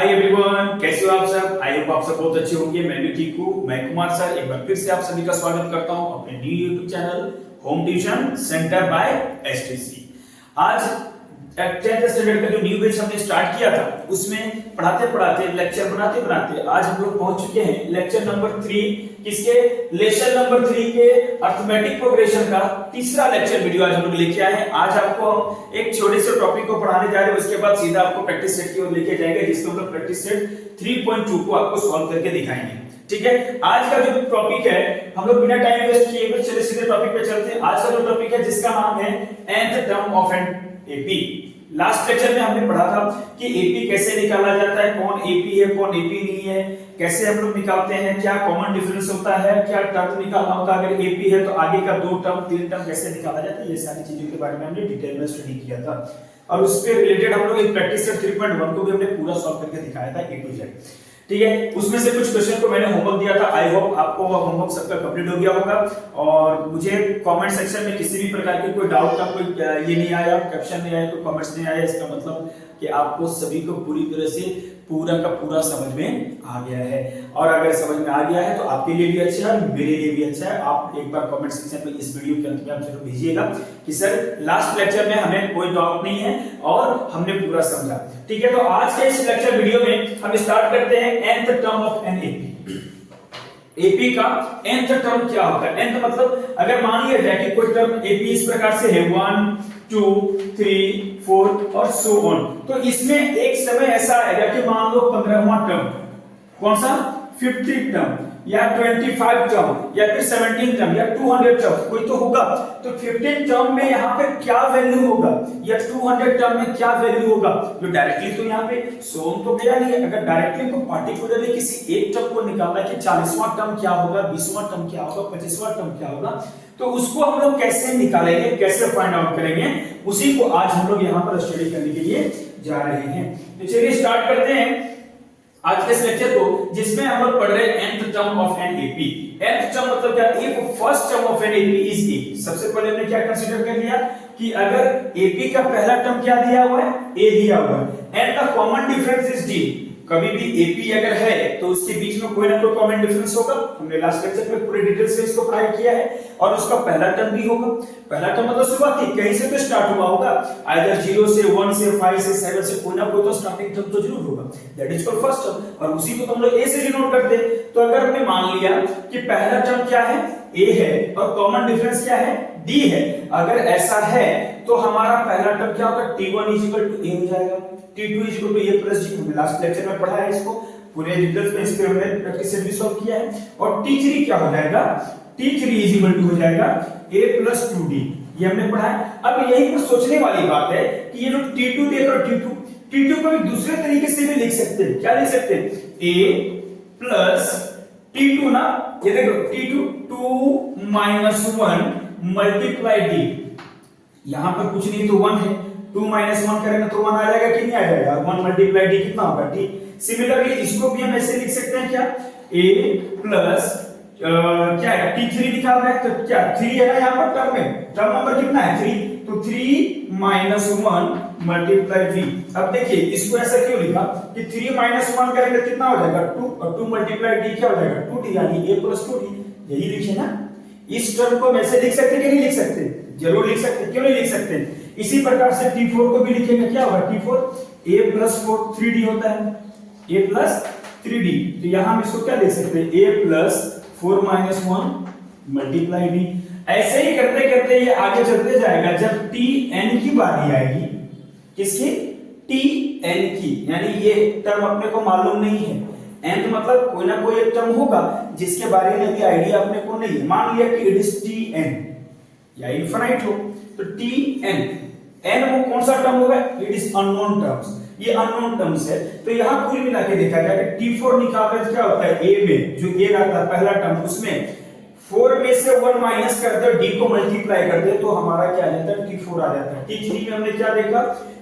Hi everyone, कैसे हो आप सब। आई होप आप सब बहुत अच्छे होंगे। मैं भी ठीक हूँ। मैं कुमार सर एक बार फिर से आप सभी का स्वागत करता हूँ अपने new YouTube channel home tuition centre by STC. आज 10th स्टैंडर्ड का जो न्यू बैच हमने स्टार्ट किया था उसमें पढ़ाते पढ़ाते लेक्चर बनाते बनाते आज हम लोग पहुंच चुके हैं लेक्चर नंबर 3 किसके लेसन नंबर 3 के अर्थमेटिक प्रोग्रेशन का तीसरा लेक्चर वीडियो आज हम लोग लेके आए हैं। आज आपको हम एक छोटे से टॉपिक को पढ़ाने जा रहे हैं, उसके बाद सीधा आपको प्रैक्टिस सेट की ओर लेके जाएंगे जिसको हम लोग प्रैक्टिस सेट 3.2 को आपको सॉल्व करके दिखाएंगे। ठीक है, आज का जो टॉपिक है हम लोग बिना टाइम वेस्ट किए हुए चलिए सीधे टॉपिक पे चलते हैं। आज का जो टॉपिक है जिसका नाम है nth term of an AP. Last lecture में हमने पढ़ा था कि एपी कैसे निकाला जाता है, कौन एपी है कौन एपी नहीं है, कैसे हम लोग निकालते हैं, क्या कॉमन डिफरेंस होता है, क्या टर्म निकालना होता है, अगर एपी है तो आगे का 2 टर्म 3 टर्म कैसे निकाला जाता है, ये सारी चीजों के बारे में हमने डिटेल में स्टडी किया था। और उससे रिलेटेड हम लोग एक प्रैक्टिस सेट 3.1 को भी हमने पूरा सॉल्व करके दिखाया था ए टू जेड। ठीक है, उसमें से कुछ क्वेश्चन को मैंने होमवर्क दिया था। आई होप आपको होमवर्क सबका कंप्लीट हो गया होगा और मुझे कमेंट सेक्शन में किसी भी प्रकार के कोई डाउट का कोई ये नहीं आया, कैप्शन नहीं आया, कोई कमेंट्स नहीं आया, इसका मतलब कि आपको सभी को पूरी तरह से पूरा का पूरा समझ में आ गया है। और अगर समझ में आ गया है तो आपके लिए भी अच्छा है और मेरे लिए भी अच्छा है। आप एक बार कमेंट सेक्शन में इस वीडियो के अंत में आप जरूर भेजिएगा कि सर लास्ट लेक्चर में हमें कोई डाउट नहीं है और हमने पूरा समझा। ठीक है, तो आज के इस लेक्चर वीडियो में हम स्टार्ट करते हैं nth term of an AP. AP का nth टर्म क्या होता है? nth मतलब अगर मान लिया जाए कि कोई टर्म एपी इस प्रकार से है 1 2 3 4 और सो ऑन, तो इसमें एक समय ऐसा आएगा कि मान लो 15वां टर्म, कौन सा 50 टर्म या 25 टर्म या फिर 17 टर्म या 200 टर्म कोई तो होगा। तो 15 टर्म में यहाँ पे क्या वैल्यू होगा या 200 टर्म में क्या वैल्यू होगा, जो डायरेक्टली तो यहाँ पे सोम तो गया नहीं है। अगर डायरेक्टली को पार्टिकुलरली किसी एक टर्म को निकालना है कि 40वां टर्म क्या होगा, 20वां टर्म क्या होगा, 25वां टर्म क्या होगा, तो उसको हम लोग कैसे निकालेंगे, कैसे फाइंड आउट करेंगे, उसी को आज हम लोग यहाँ पर स्टडी करने के लिए जा रहे हैं। तो चलिए स्टार्ट करते हैं आज के इस लेक्चर को, जिसमें हम लोग पढ़ रहे हैं nth term of an AP. nth term मतलब क्या? If first term of an AP is a. सबसे पहले हमने क्या कंसीडर कर लिया कि अगर एपी का पहला टर्म क्या दिया हुआ है, ए दिया हुआ है and the common difference is D. कभी भी एपी अगर है तो उसके बीच में कोई ना कोई कॉमन डिफरेंस होगा। हमने लास्ट लेक्चर में पूरे डिटेल से इसको पढ़ाई किया है और उसका पहला टर्म भी होगा। पहला टर्म मतलब शुरुआती कहीं से तो स्टार्ट हुआ होगा, आइदर 0 से 1 से 5 से 7 से कोई ना कोई तो स्टार्टिंग टर्म तो जरूर होगा, that is called first term. और उसी को हम लोग ए से डिनोट करते हैं। तो अगर हमने मान लिया कि पहला टर्म क्या है, ए है, और कॉमन डिफरेंस क्या है, डी है, अगर ऐसा है तो हमारा पहला टर्म क्या होगा, t1 a हो जाएगा, t2 a प्लस g। हमने लास्ट लेक्चर में पढ़ा है इसको पूरे डिटेल्स में, इसके हमने प्रैक्टिस से भी सॉल्व किया है। और t3 क्या हो जाएगा, t3 हो जाएगा a प्लस 2d, ये हमने पढ़ा है। अब यही पर सोचने वाली बात है कि ये जो t2 देख रहे हो, t2 को भी दूसरे तरीके से भी लिख सकते हैं। क्या लिख सकते हैं, a प्लस t2 ना, ये देखो t2 2 माइनस 1 मल्टीप्लाई d, यहां पर कुछ नहीं तो 1 है, 2 माइनस 1 करेंगे तो 1 आ जाएगा कि नहीं आ जाएगा, 1 मल्टीप्लाई d कितना होगा d। सिमिलरली इसको भी हम ऐसे लिख सकते हैं क्या, a प्लस क्या है t3 निकाल रहे हैं तो क्या 3 है ना यहाँ पर टर्म में, टर्म नंबर कितना है 3, तो 3 माइनस 1 मल्टीप्लाई v। अब देखिए इसको ऐसा क्यों लिखा कि 3 माइनस 1 करेंगे कितना हो जाएगा 2, और 2 मल्टीप्लाई d क्या हो जाएगा 2d, यानी a प्लस 2d। यही लिखे ना, इस टर्म को हम ऐसे लिख सकते कि नहीं लिख सकते, जरूर लिख सकते। क्यों नहीं लिख सकते, इसी प्रकार से t4 को भी लिखेंगे, क्या होगा t4 a प्लस 4 3d होता है, a प्लस 3d। तो यहां हम इसको क्या लिख सकते हैं, a plus 4 minus 1 multiply d। ऐसे ही करते करते ये आगे चलते जाएगा, जब tn की बारी आएगी, किसकी, tn की, यानी ये टर्म अपने को मालूम नहीं है। n मतलब कोई ना कोई एक टर्म होगा जिसके बारे में भी आइडिया अपने को नहीं है। मान लिया कि इट इज tn या इनफिनिट हो, तो tn n वो कौन सा टर्म होगा, इट इज अननोन टर्म्स, ये अननोन टर्म्स है। तो यहां कुल मिला के देखा जाए कि t4 निकाल रहे क्या होता है, a में जो a रहता है पहला टर्म, उसमें 4 में से 1 माइनस कर दो, d को मल्टीप्लाई कर दे तो हमारा क्या आ जाता है, t4 आ जाता है। t3 में हमने क्या देखा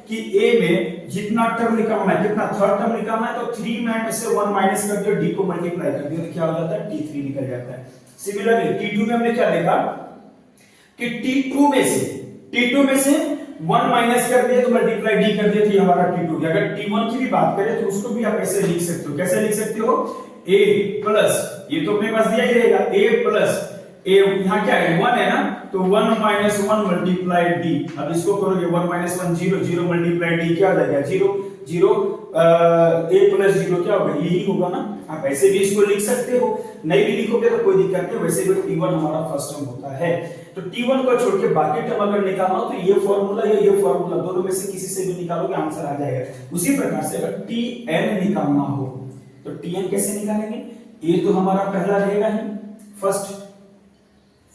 कि a में जितना टर्म निकालना है, कितना थर्ड टर्म निकालना है, तो 3 में से 1 माइनस कर दो, d को मल्टीप्लाई कर दिया तो क्या हो जाता है, t3 निकल जाता है। सिमिलरली t2 में हमने क्या देखा कि t2 में से 1 माइनस कर दिए तो मल्टीप्लाई डी कर दिए तो ये हमारा t2 गया। अगर t1 की भी बात करें तो उसको भी आप ऐसे लिख सकते हो। कैसे लिख सकते हो? a प्लस, ये तो अपने पास दिया ही रहेगा, a प्लस a, यहाँ क्या है 1 है ना, तो 1 माइनस 1 मल्टीप्लाई डी। अब इसको करोगे 1 माइनस 1 0, 0 मल्टीप्लाई डी क्या हो जाएगा 0, 0 a प्लस 0 क्या होगा, यही होगा ना। आप ऐसे भी इसको लिख सकते हो, नहीं भी लिखोगे तो कोई दिक्कत नहीं, वैसे भी t1 हमारा फर्स्ट टर्म होता है। तो t1 को छोड़ के बाकी टर्म अगर निकालना हो तो ये फॉर्मूला या ये फॉर्मूला दोनों में से किसी से भी निकालोगे आंसर आ जाएगा। उसी प्रकार से अगर tn निकालना हो तो tn कैसे निकालेंगे? ये तो हमारा पहला रहेगा ही, फर्स्ट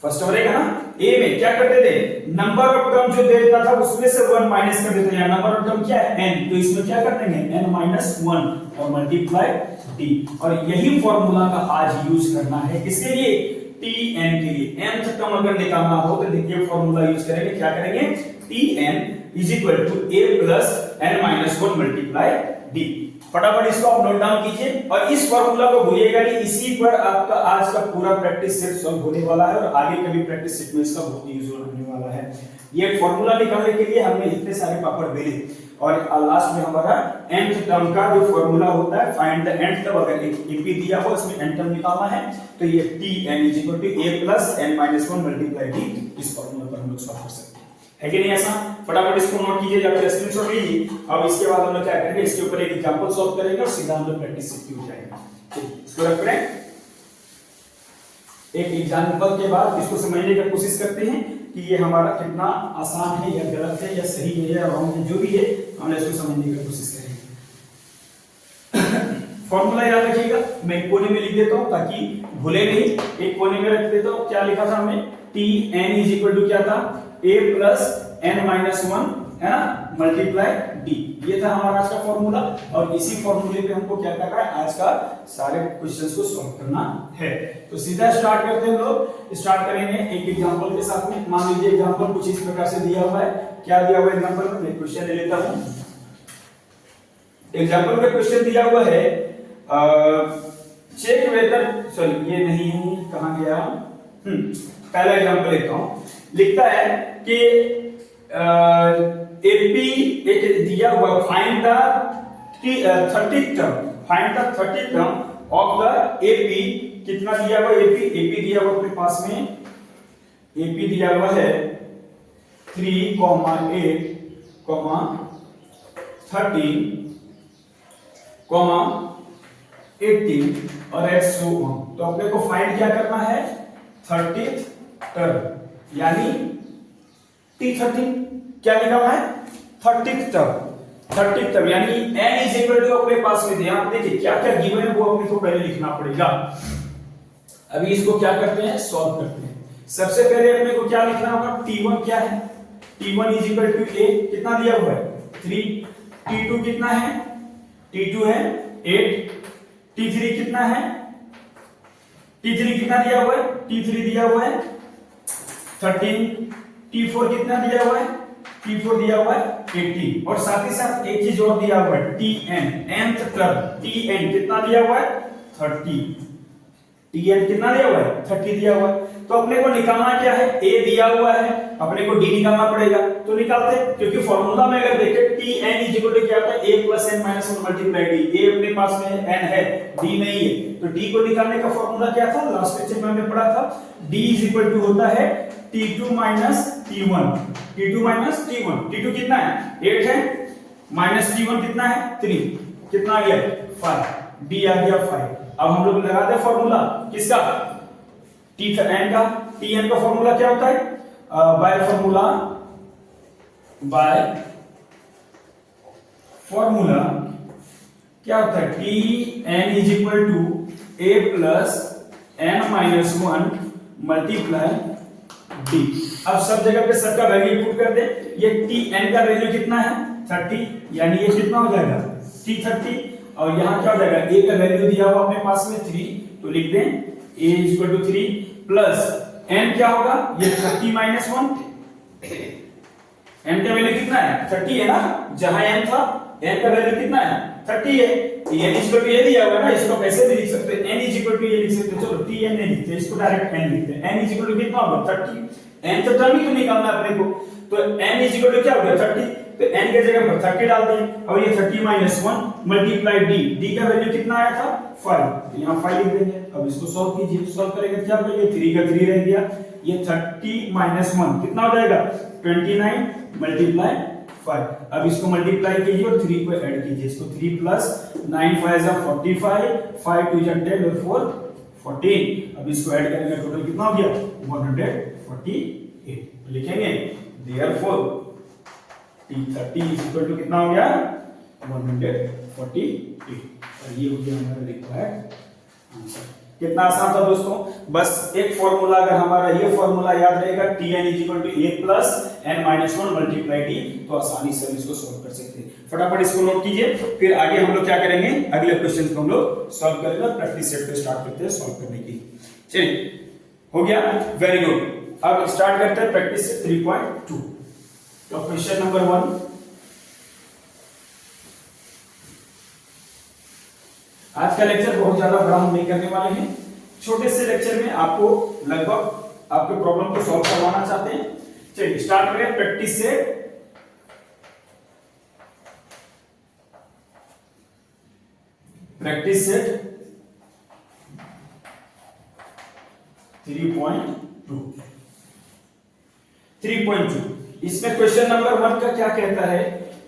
टर्म रहेगा ना। a में क्या करते थे, नंबर ऑफ टर्म जो देता था उसमें से 1 माइनस कर देते हैं। नंबर ऑफ टर्म क्या है n, तो इसमें क्या कर देंगे n माइनस 1 और मल्टीप्लाई d। और यही फॉर्मूला का आज यूज करना है, किसके लिए? tn के लिए। nth टर्म अगर निकालना हो तो देखिए फॉर्मूला यूज करेंगे, क्या करेंगे? tn is equal to a plus n minus 1 multiply d। फटाफट इसको आप नोट डाउन कीजिए और इस फॉर्मूला को भूलिएगा नहीं। इसी पर आपका आज का पूरा प्रैक्टिस सेट सॉल्व होने वाला है और आगे का भी प्रैक्टिस सेट में इसका बहुत यूजफुल होने वाला है। ये फॉर्मूला निकालने के लिए हमने इतने सारे पापड़ बेले और लास्ट में हमारा nth टर्म का जो फॉर्मूला होता है, फाइंड द nth टर्म, अगर एक ep दिया हो इसमें nth टर्म निकालना है तो ये tn = a plus n minus 1 multiply d। इस फॉर्मूला पर हम लोग सॉल्व कर सकते हैं, है कि नहीं ऐसा? फटाफट इसको नोट कीजिए या फिर स्क्रीनशॉट लीजिए। अब इसके बाद हम लोग क्या करेंगे, इसके ऊपर एक एग्जांपल सॉल्व करेंगे और सीधा हम लोग प्रैक्टिस सीखते हो जाएगा। चलिए इसको रख रहे हैं, एक एग्जांपल के बाद इसको समझने की कोशिश करते हैं कि ये हमारा कितना आसान है या गलत है या सही है या रॉन्ग है, जो भी है हम इसको समझने की कोशिश करेंगे। फॉर्मूला याद रखिएगा, मैं एक कोने में लिख देता हूं ताकि भूले नहीं। एक कोने में रख देता हूं, क्या लिखा था हमने, tn = क्या था, a प्लस n माइनस 1 है ना मल्टीप्लाई d। ये था हमारा आज का फॉर्मूला और इसी फॉर्मूले पे हमको क्या करना है, आज का सारे क्वेश्चंस को सॉल्व करना है। तो सीधा स्टार्ट करते हैं लोग। स्टार्ट करेंगे एक एग्जांपल के साथ में। मान लीजिए एग्जांपल कुछ इस प्रकार से दिया हुआ है। क्या दिया हुआ है एग्जांपल में? मैं क्वेश्चन ले लेता हूं। एग्जांपल में क्वेश्चन दिया हुआ है चेक वेदर, सॉरी ये नहीं है, कहां गया, पहला एग्जांपल लेता हूं। लिखता है कि एपी एक दिया हुआ, find the 30th term, find the 30th term of the AP. कितना दिया हुआ एपी दिया हुआ अपने पास में, एपी दिया हुआ है 3, 8, 13, 18 और एट सो ऑन। तो अपने को फाइंड क्या करना है, 30th टर्म यानी T13 क्या निकालना है, 30th टर्म यानी n = अपने पास में दिया। आप देखिए क्या क्या गिवन है वो अपने को पहले लिखना पड़ेगा। अभी इसको क्या करते हैं, सॉल्व करते हैं। सबसे पहले अपने को क्या लिखना होगा, T1 क्या है, T1 = a, कितना दिया हुआ है 3, T2 कितना है, T2 है 8, T3 कितना है, T3 कितना दिया हुआ है, T3 दिया हुआ है 13, T4 कितना दिया हुआ है, T4 दिया हुआ है 80 और साथ ही साथ एक चीज और दिया हुआ है Tn, nth टर्म Tn कितना दिया हुआ है 30, Tn कितना दिया हुआ है 30 दिया हुआ है। तो अपने को निकालना क्या है, a दिया हुआ है, अपने को d निकालना पड़ेगा। तो निकालते हैं, क्योंकि फॉर्मूला में अगर देखें Tn = क्या होता है, a plus n minus 1 multiply d। a अपने पास में n है, d नहीं है, तो d को निकालने का फॉर्मूला क्या था, लास्ट लेक्चर में हमने पढ़ा था, d = होता है T2 minus T1, T2 minus T1। T2 कितना है 8 है, माइनस T1 कितना है 3, कितना आ गया 5, d आ गया 5। अब हम लोग लगा दे फॉर्मूला किसका, Tn का। Tn का फॉर्मूला क्या होता है, बाय फॉर्मूला क्या होता है, Tn = a plus n minus 1 multiply d। अब सब जगह पे सबका वैल्यू पुट कर दे। ये Tn का वैल्यू कितना है 30, यानी ये कितना हो जाएगा T30 और यहाँ क्या हो जाएगा, a का वैल्यू दिया हुआ अपने पास में 3, तो लिख दें a = 3 प्लस n क्या होगा, ये 30 माइनस 1, n का वैल्यू कितना है 30 है ना, जहां n था n का वैल्यू कितना है 30 है, n = ये दिया हुआ है ना, इसको कैसे भी लिख सकते हैं, n = ये लिख सकते हैं। चलो Tn नहीं लिखते, इसको डायरेक्ट n लिखते हैं। n = कितना होगा 30, n तो टर्म ही तो निकालना है अपने को। तो n इज इक्वल टू क्या हो गया 30, तो n के जगह पर 30 डाल दें। और ये 30 माइनस 1 मल्टीप्लाई d का वैल्यू कितना आया था 5, तो यहाँ 5 लिख देंगे। अब इसको सॉल्व कीजिए, सॉल्व करेंगे क्या हो गया, 3 का 3 रह गया, ये 30 माइनस 1 कितना हो जाएगा 29 मल्टीप्लाई 5। अब इसको मल्टीप्लाई कीजिए और 3 को ऐड कीजिए, इसको 3 प्लस 9 5 जा 45, 5 2 जा 10 और 4 14। अब इसको ऐड करेंगे टोटल कितना हो गया 148। लिखेंगे therefore T30 is equal to कितना हो गया 148, और ये हो गया हमारा रिक्वायर्ड आंसर। कितना आसान था दोस्तों, बस एक फॉर्मूला अगर हमारा ये फॉर्मूला याद रहेगा Tn is equal to a plus n minus 1 multiply d, तो आसानी से हम इसको सॉल्व कर सकते हैं। फटाफट इसको नोट कीजिए, फिर आगे हम लोग क्या करेंगे, अगले क्वेश्चन को हम लोग सॉल्व करेंगे। प्रैक्टिस सेट पे स्टार्ट करते हैं सॉल्व करने की। चलिए हो गया, वेरी गुड। अब स्टार्ट करते हैं प्रैक्टिस से 3.2। तो क्वेश्चन नंबर 1, आज का लेक्चर बहुत ज्यादा बड़ा हम नहीं करने वाले हैं, छोटे से लेक्चर में आपको लगभग आपके प्रॉब्लम को सॉल्व करवाना चाहते हैं। चलिए स्टार्ट करें प्रैक्टिस से। Practice set 3.2। इसमें क्वेश्चन नंबर 1 का क्या कहता है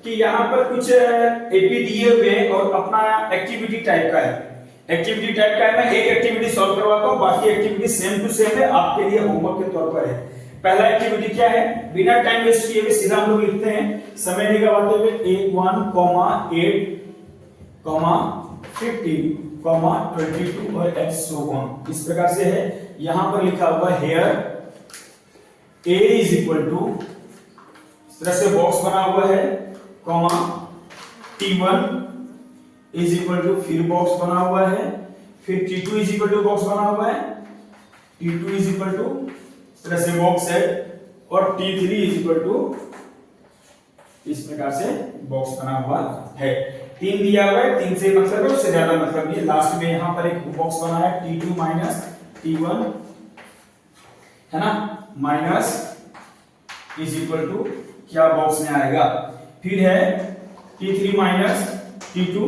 कि यहाँ पर कुछ एपी दिए हुए और अपना एक्टिविटी टाइप का है। एक्टिविटी टाइप का है, मैं एक एक्टिविटी सॉल्व करवाता हूँ, बाकी एक्टिविटी सेम टू सेम है, आपके लिए होमवर्क के तौर पर है। पहला एक्टिविटी क्या है, बिना टाइम वेस्ट किए हुए सीधा हम लोग लिखते हैं, समय नहीं गवाते हुए 1 1 8 15 22 और x इस प्रकार से है। यहां पर लिखा हुआ here a is equal to, इस तरह से बॉक्स बना हुआ है, comma t1 is equal to, फिर बॉक्स बना हुआ है, फिर t2 is equal to box बना हुआ है, t2 इज इक्वल टू इस तरह से बॉक्स है, और t3 इज इक्वल टू इस प्रकार से बॉक्स बना हुआ है। 3 दिया हुआ है, 3 से मतलब है, उससे ज्यादा मतलब नहीं। लास्ट में यहां पर एक बॉक्स बना है t2 माइनस t1 है ना, माइनस इज इक्वल टू क्या बॉक्स में आएगा, फिर है t3 माइनस t2,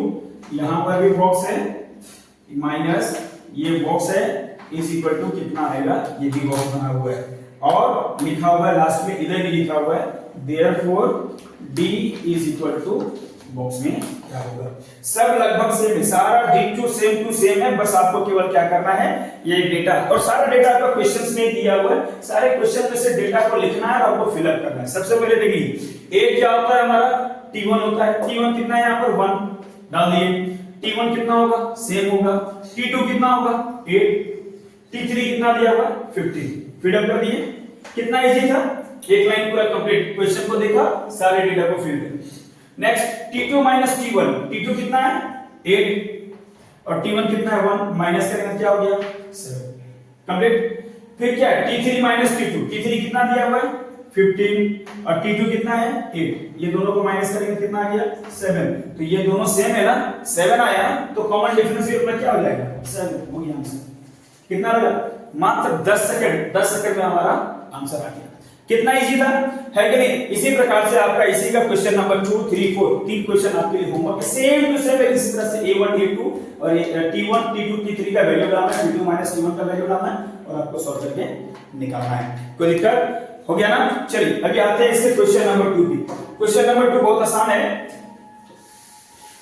यहां पर भी बॉक्स है, माइनस ये बॉक्स है, इज इक्वल टू कितना आएगा, ये भी बॉक्स बना हुआ है, और लिखा हुआ है लास्ट में, इधर भी लिखा हुआ है therefore d is equal to box में क्या होगा। सब लगभग सेम है, सारा डिट्टो सेम टू सेम है, बस आपको केवल क्या करना है, ये डेटा, और सारा डेटा आपका क्वेश्चंस में दिया हुआ है, सारे क्वेश्चन में से डेटा को लिखना है और आपको फिलअप करना है। सबसे पहले देखिए a क्या होता है हमारा, t1 होता है, t1 कितना है यहाँ पर 1 डाल दिए, t1 कितना होगा सेम होगा, t2 कितना होगा 8, t3 कितना दिया हुआ 15, फिलअप कर दिए। कितना इजी था, एक लाइन पूरा कंप्लीट, क्वेश्चन को देखा, सारे डेटा को फिल कर। Next t2 minus t1, t2 कितना है 8 और t1 कितना है 1, माइनस करेंगे क्या हो गया 7, कंप्लीट। फिर क्या है t3 माइनस t2, t3 कितना दिया हुआ है 15 और t2 कितना है 8, ये दोनों को माइनस करेंगे कितना आ गया 7, तो ये दोनों सेम है ना, 7 आया ना, तो कॉमन डिफरेंस में क्या हो जाएगा 7 हो गया आंसर। कितना लगा, मात्र 10 सेकंड में हमारा आंसर आ गया। कितना इजी था, है कि नहीं। इसी प्रकार से आपका इसी का क्वेश्चन नंबर 2 3 4 तीन क्वेश्चन आपके लिए होमवर्क सेम टू सेम इसी तरह से a1 a2 और t1 t2 t3 का वैल्यू डालना है, t2 माइनस t1 का वैल्यू डालना है और आपको सॉल्व करके निकालना है। कोई दिक्कत हो गया ना। चलिए अभी आते हैं इसके क्वेश्चन नंबर 2 पे। क्वेश्चन नंबर 2 बहुत आसान है।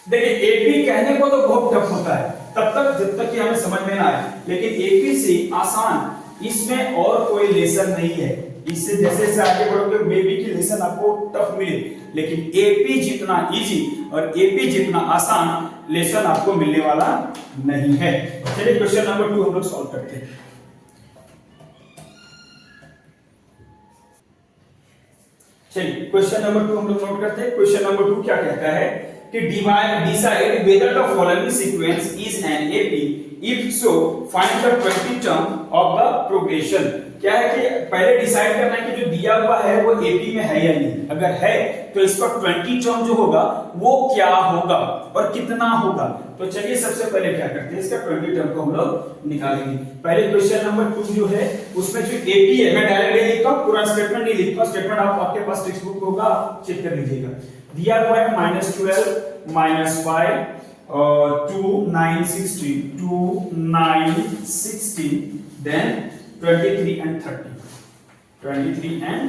देखिए एपी कहने को तो बहुत टफ होता है तब तक जब तक कि हमें समझ में ना आए, लेकिन एपी से आसान इसमें और कोई लेसन नहीं है। इससे जैसे जैसे आगे बढ़ोगे मे बी की लेसन आपको टफ मिले, लेकिन एपी जितना इजी और एपी जितना आसान लेसन आपको मिलने वाला नहीं है। चलिए क्वेश्चन नंबर 2 हम लोग सॉल्व करते हैं। चलिए क्वेश्चन नंबर 2 हम लोग नोट करते हैं। क्वेश्चन नंबर 2 क्या कहता है कि decide whether the following sequence is an AP, if so find the 20 term of the question क्या है कि पहले डिसाइड करना है कि जो दिया हुआ है वो एपी में है या नहीं। अगर है तो इसका 20 टर्म जो होगा वो क्या होगा और कितना होगा। तो चलिए सबसे पहले क्या करते हैं, इसका 20 टर्म को हम लोग निकालेंगे। पहले क्वेश्चन नंबर 2 जो है उसमें जो एपी है, मैं डायरेक्टली लिखता हूं, पूरा स्टेटमेंट नहीं लिखता, स्टेटमेंट आपके पास टेक्स्ट बुक होगा, चेक कर लीजिएगा। दिया हुआ है -12 -5 2 9 16 2 9 16 then 23 and 30 23 and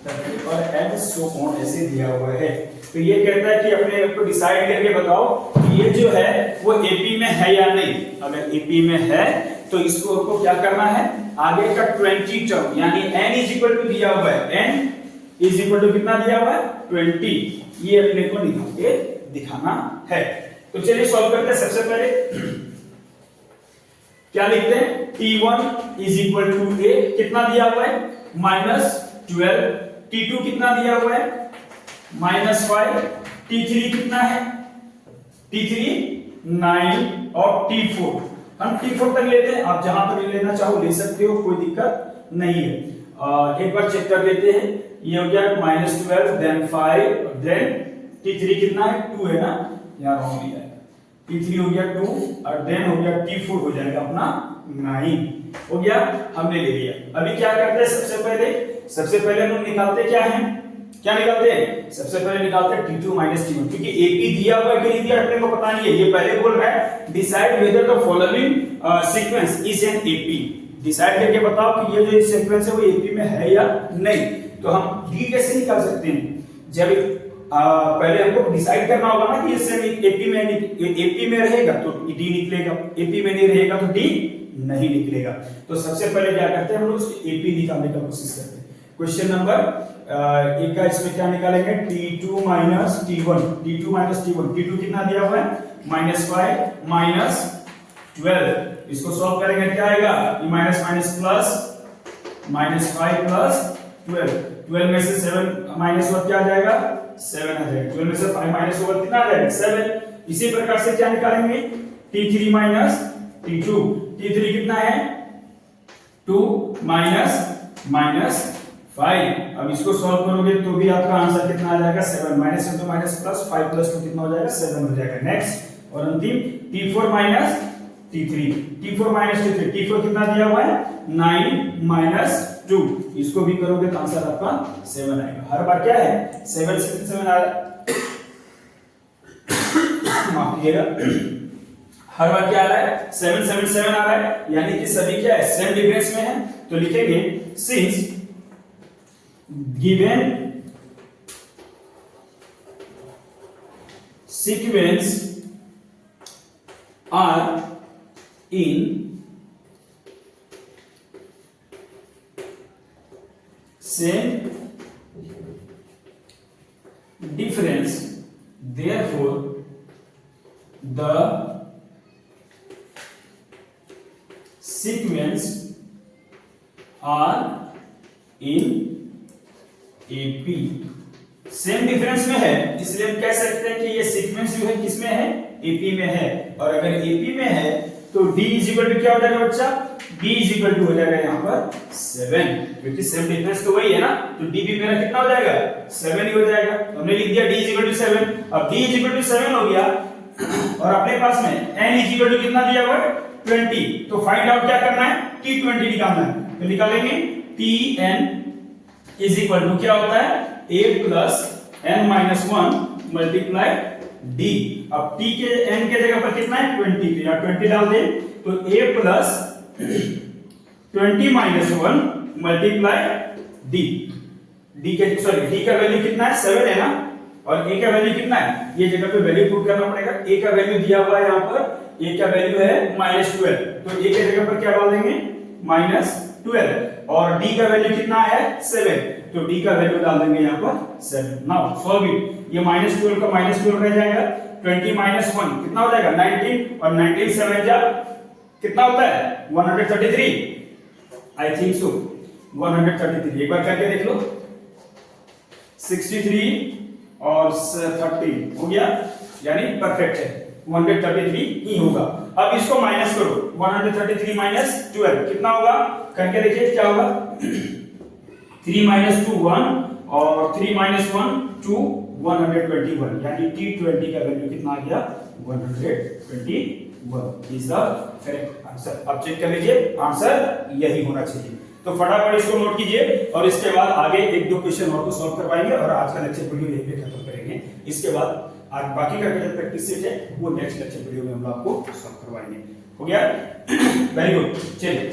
30 और एंड सो ऑन ऐसे दिया हुआ है। तो ये कहता है कि अपने आप को डिसाइड करके बताओ कि ये जो है वो एपी में है या नहीं। अगर एपी में है तो इसको आपको क्या करना है, आगे का 20 टर्म यानी n इज इक्वल टू दिया हुआ है, n इज इक्वल टू कितना दिया हुआ है 20, ये अपने को निकाल के दिखाना है। तो चलिए सॉल्व करते हैं। सबसे पहले क्या लिखते हैं, t1 is equal to a, कितना दिया हुआ है -12, t2 कितना दिया हुआ है -5, t3 कितना है t3 9 और t4 हम t4 तक लेते हैं, आप जहां तक लेना चाहो ले सकते हो, कोई दिक्कत नहीं है। एक बार चेक कर लेते हैं, ये हो गया -12 देन 5 देन t3 कितना है 2 है ना, यहां रॉन्ग लिया है, t3 हो गया 2 और देन हो गया t4 हो जाएगा अपना 9 हो गया, हमने ले लिया। अभी क्या करते हैं, सबसे पहले हम निकालते क्या है, क्या निकालते हैं, सबसे पहले निकालते हैं t2 t1, क्योंकि एपी दिया हुआ है कि नहीं दिया अपने को पता नहीं है। ये पहले बोल रहा है decide whether the following sequence is an AP, decide करके बताओ कि ये जो सीक्वेंस है वो एपी में है या नहीं। तो हम डी कैसे निकाल सकते हैं, जब पहले हमको डिसाइड करना होगा ना कि इससे एपी में रहेगा तो डी निकलेगा, एपी में नहीं रहेगा तो डी नहीं निकलेगा। तो सबसे पहले क्या करते हैं हम लोग एपी निकालने का कोशिश करते हैं। क्वेश्चन नंबर एक का इसमें क्या निकालेंगे, t2 t1, t2 कितना दिया हुआ है -5 -12, इसको सॉल्व करेंगे क्या आएगा, माइनस माइनस प्लस -5 प्लस 12 में से 7 माइनस क्या आ जाएगा 7 आ जाएगा, 12 में से 5 माइनस कितना आ जाएगा 7। इसी प्रकार से क्या निकालेंगे, t3 t2 कितना है 2 -5। अब इसको सॉल्व करोगे तो भी आपका आंसर कितना आ जाएगा 7, minus into minus plus 5 plus 2 कितना हो जाएगा 7 हो जाएगा। नेक्स्ट और अंतिम t4 t3 कितना दिया हुआ है 9 -2, इसको भी करोगे तो आंसर आपका 7 आएगा। हर बार क्या है 7 से 7 आ रहा है, माफ कीजिएगा, हर बार क्या आ रहा है 7 7 7 आ रहा है, यानी कि सभी क्या है सेम डिफरेंस में है। तो लिखेंगे since given sequence are in same difference, therefore the sequence are in AP। Same difference में है इसलिए हम कह सकते हैं कि ये सीक्वेंस जो है किसमें है एपी में है, और अगर एपी में है तो d इज इक्वल टू क्या हो जाएगा बच्चा, d इज इक्वल टू हो जाएगा यहाँ पर 7, क्योंकि सेम डिफरेंस तो वही है ना, तो d भी मेरा कितना हो जाएगा 7 ही हो जाएगा। तो हमने लिख दिया d इज इक्वल टू 7। अब d इज इक्वल टू 7 हो गया और अपने पास में n इज इक्वल टू कितना दिया हुआ है 20, तो फाइंड आउट क्या करना है t20 निकालना है। तो निकालेंगे tn इज इक्वल टू क्या होता है a plus n minus 1 multiply d। अब t के n के जगह पर कितना है 20, तो यहाँ 20 डाल दें तो a plus 20 minus 1 multiply d। d के सॉरी d का वैल्यू कितना है 7 है ना, और a का वैल्यू कितना है, ये जगह पे वैल्यू पुट करना पड़ेगा। a का वैल्यू दिया हुआ है यहाँ पर, a का वैल्यू है -12, तो a के जगह पर क्या डाल देंगे -12, और d का वैल्यू कितना है 7, तो d का वैल्यू डाल देंगे यहाँ पर 7। नाउ सॉल्व इट, ये -12 का -12 रह जाएगा, 20 माइनस 1 कितना हो जाएगा 19, और 19 7 जा कितना होता है 133, आई थिंक सो 133। एक बार करके देख लो, 63 और 30 हो गया, यानी परफेक्ट है, 133 ही होगा। अब इसको माइनस करो, 133 माइनस 12 कितना होगा, करके देखिए क्या होगा। 3 माइनस 2 1 और 3 माइनस 1 2, 121, यानी T20 का वैल्यू कितना आ गया, 121 इज द करेक्ट आंसर। अब चेक कर लीजिए, आंसर यही होना चाहिए। तो फटाफट इसको नोट कीजिए और इसके बाद आगे एक दो क्वेश्चन और को सॉल्व करवाएंगे और आज का लेक्चर वीडियो यहीं पे खत्म करेंगे। इसके बाद आज बाकी का जो प्रैक्टिस सेट है वो नेक्स्ट लेक्चर वीडियो में हम आपको सॉल्व करवाएंगे। हो गया, वेरी गुड। चलिए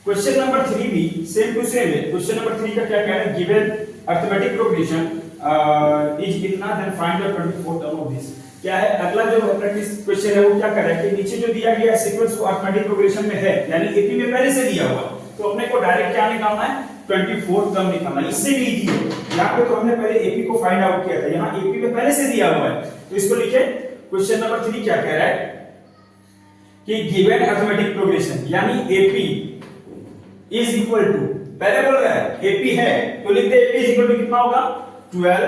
क्वेश्चन नंबर 3 भी सेम टू सेम है। क्वेश्चन नंबर 3 का क्या कह रहा है, गिवन अरिथमेटिक प्रोग्रेशन इज इतना then find the 24 term of this. क्या है अगला जो प्रैक्टिस क्वेश्चन है वो क्या कर रहा है कि नीचे जो दिया गया सीक्वेंस वो अरिथमेटिक प्रोग्रेशन में है, यानी एपी में पहले से दिया हुआ, तो अपने को डायरेक्ट क्या निकालना है, 24 टर्म निकालना है। इससे भी इजी है, यहां पे तो हमने पहले एपी को फाइंड आउट किया था, यहां एपी में पहले से दिया हुआ है, तो इसको लिखे। क्वेश्चन नंबर 3 क्या कह रहा है कि गिवन अरिथमेटिक प्रोग्रेशन यानी एपी इज इक्वल टू, पहले बोल रहा है एपी है तो लिख दे एपी इज इक्वल टू कितना होगा, 12,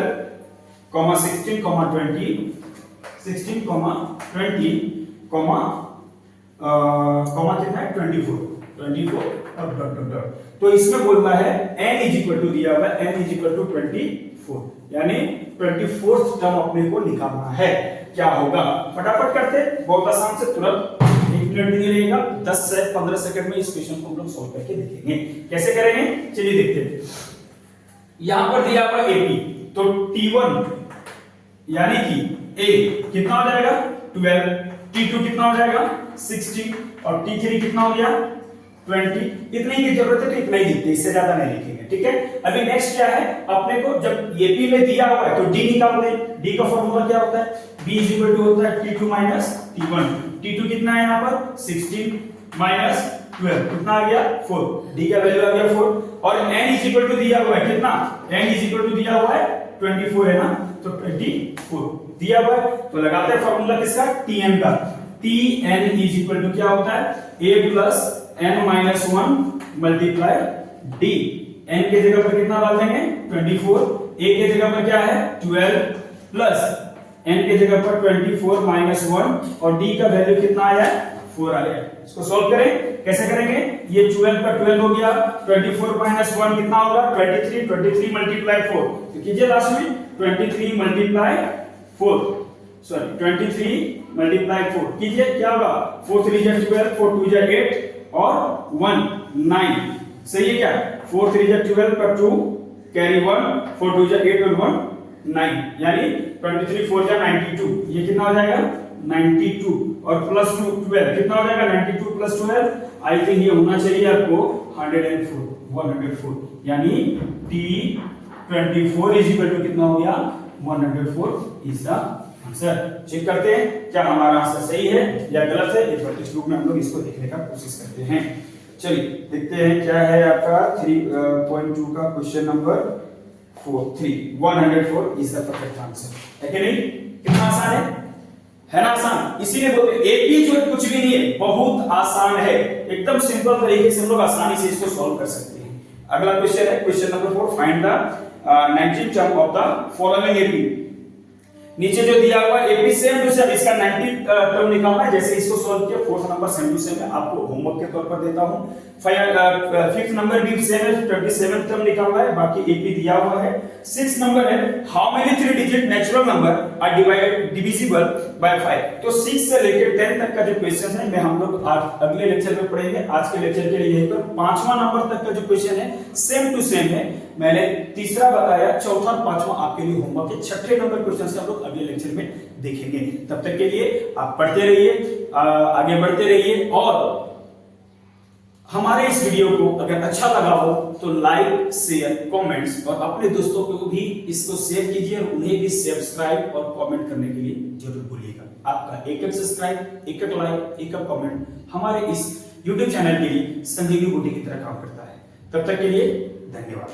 16, 20, 16, 20, कितना है 24 और डॉट डॉट डॉट। तो इसमें बोल रहा है n इज इक्वल टू दिया हुआ है, n इज इक्वल टू 24, यानी 24th टर्म अपने को निकालना है। क्या होगा, फटाफट करते, बहुत आसान से, तुरंत 1 मिनट भी नहीं लगेगा, 10 से 15 सेकंड में इस क्वेश्चन को हम लोग सॉल्व करके देखेंगे। कैसे करेंगे चलिए देखते हैं। यहां पर दिया हुआ एपी, तो T1 यानी कि A कितना हो जाएगा 12, T2 कितना हो जाएगा 16 और T3 कितना हो गया 20। इतने ही की जरूरत है तो इतना ही लिखते, इससे ज्यादा नहीं लिखेंगे, ठीक है। अभी नेक्स्ट क्या है, अपने को जब एपी में दिया हुआ है तो D निकालते हैं। D का फॉर्मूला क्या होता है, B इज इक्वल टू होता है T2 माइनस T1। T2 कितना है यहाँ पर 16 माइनस 12 कितना आ गया 4, D का वैल्यू आ गया 4 और n इज इक्वल टू दिया हुआ है कितना, n इज इक्वल टू दिया हुआ है 24 है ना, तो 24 दिया हुआ है, तो लगाते हैं फॉर्मूला किसका, Tn का। Tn इज इक्वल टू क्या होता है, a plus n minus 1 multiply d। n के जगह पर कितना डाल देंगे 24, a के जगह पर क्या है 12 प्लस n के जगह पर 24 माइनस 1 और d का वैल्यू कितना आया 4 आ गया। इसको सॉल्व करें, कैसे करेंगे, ये 12 का 12 हो गया, 24 माइनस 1 कितना होगा 23, 23 मल्टीप्लाई 4, तो कीजिए लास्ट में 23 मल्टीप्लाई 4, सॉरी 23 मल्टीप्लाई 4 कीजिए, क्या होगा 4 3 जा 12, 4 2 जा 8 और 1 9, सही है क्या, 4 3 जा 12 का 2 कैरी 1, 4 2 जा 8 और 1 9, यानी 23 4 जा 92, ये कितना हो जाएगा 92 और प्लस 2 12 कितना हो जाएगा 92 प्लस 12, आई थिंक ये होना चाहिए आपको 104, यानी T24 इज इक्वल टू कितना हो गया 104 इज द आंसर। चेक करते हैं क्या हमारा आंसर सही है या गलत है, एक बार टेक्स्ट बुक में हम लोग इसको देखने का कोशिश करते हैं। चलिए देखते हैं क्या है आपका 3.2 का question number 104 is the perfect answer. है कि नहीं, कितना आसान है ना, आसान, इसीलिए बोलते हैं एपी जो कुछ भी नहीं है, बहुत आसान है, एकदम सिंपल तरीके से हम लोग आसानी से इसको सॉल्व कर सकते हैं। अगला क्वेश्चन है question number 4, find the 19th term of the following AP. नीचे जो दिया हुआ एपी सेम टू सेम, इसका 90 टर्म निकालना है। जैसे इसको सॉल्व किया, fourth number same to same है, आपको होमवर्क के तौर पर देता हूं। फिफ्थ नंबर भी सेम है, 27 टर्म निकालना है, बाकी एपी दिया हुआ है। सिक्स्थ नंबर है how many 3 digit natural number are divisible by 5। तो 6 से लेकर 10 तक का जो क्वेश्चन है मैं हम लोग आज अगले लेक्चर में पढ़ेंगे। आज के लेक्चर के लिए यहीं पर 5वां नंबर तक का जो क्वेश्चन है सेम टू सेम है, मैंने तीसरा बताया, चौथा और 5वां आपके लिए होमवर्क है। 6ठे नंबर क्वेश्चन से हम लोग अगले लेक्चर में देखेंगे। तब तक के लिए आप पढ़ते रहिए, आगे बढ़ते रहिए और हमारे इस वीडियो को अगर अच्छा लगा हो तो लाइक शेयर कमेंट्स और अपने दोस्तों को भी इसको शेयर कीजिए और उन्हें भी सब्सक्राइब और कमेंट करने के लिए जरूर भूलिएगा। आपका एक सब्सक्राइब, एक लाइक, एक कमेंट हमारे इस YouTube चैनल के लिए संजीवनी बूटी की तरह काम करता है। तब तक के लिए धन्यवाद।